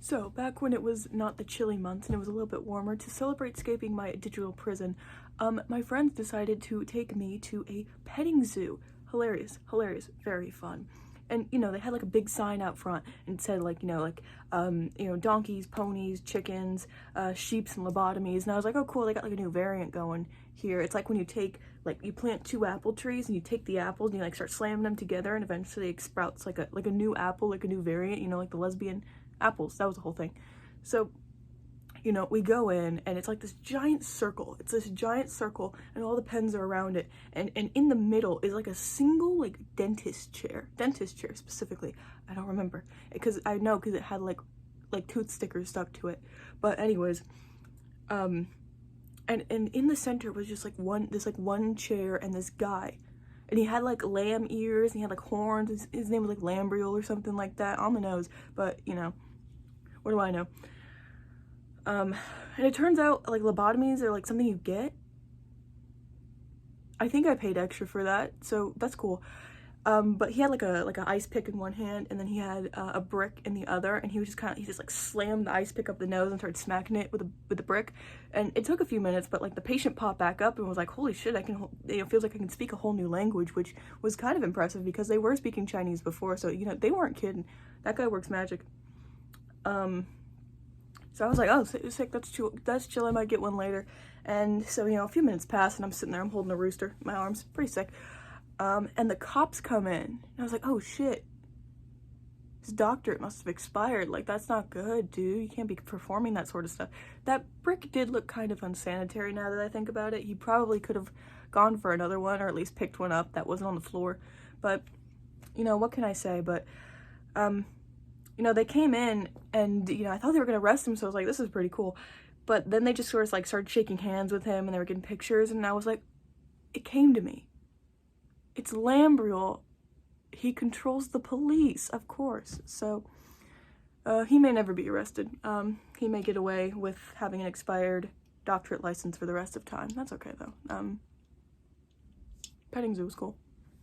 So, back when it was not the chilly months and it was a little bit warmer, to celebrate escaping my digital prison, my friends decided to take me to a petting zoo. Hilarious, hilarious, very fun. And, you know, they had like a big sign out front and said like, donkeys, ponies, chickens, sheeps, and lobotomies. And I was like, oh cool, they got like a new variant going here. It's like when you take, like, you plant two apple trees and you take the apples and you like start slamming them together and eventually it sprouts like a new apple, like a new variant, you know, like the lesbian apples. That was the whole thing. So, you know, we go in and it's like this giant circle. It's this giant circle and all the pens are around it. And in the middle is like a single like dentist chair specifically. I don't remember because I know because it had like tooth stickers stuck to it. But anyways, and in the center was just like one chair and this guy. And he had like lamb ears and he had like horns. His name was like Lambriel or something like that on the nose. But you know, what do I know? And it turns out like lobotomies are like something you get. I think I paid extra for that, so that's cool. But he had like a ice pick in one hand and then he had a brick in the other, and he just like slammed the ice pick up the nose and started smacking it with the brick. And it took a few minutes, but like the patient popped back up and was like, holy shit, it feels like I can speak a whole new language, which was kind of impressive because they were speaking Chinese before, so you know, they weren't kidding. That guy works magic. So I was like, oh, sick, that's chill, I might get one later. And so, you know, a few minutes pass and I'm sitting there, I'm holding a rooster in my arms, pretty sick. And the cops come in. And I was like, oh shit, his doctorate must have expired. Like, that's not good, dude. You can't be performing that sort of stuff. That brick did look kind of unsanitary now that I think about it. He probably could have gone for another one or at least picked one up that wasn't on the floor. But, you know, what can I say? But, you know, they came in and, you know, I thought they were going to arrest him, so I was like, this is pretty cool. But then they just sort of like started shaking hands with him and they were getting pictures, and I was like, it came to me. It's Lambriel. He controls the police, of course. So, he may never be arrested. He may get away with having an expired doctorate license for the rest of time. That's okay, though. Petting zoo was cool.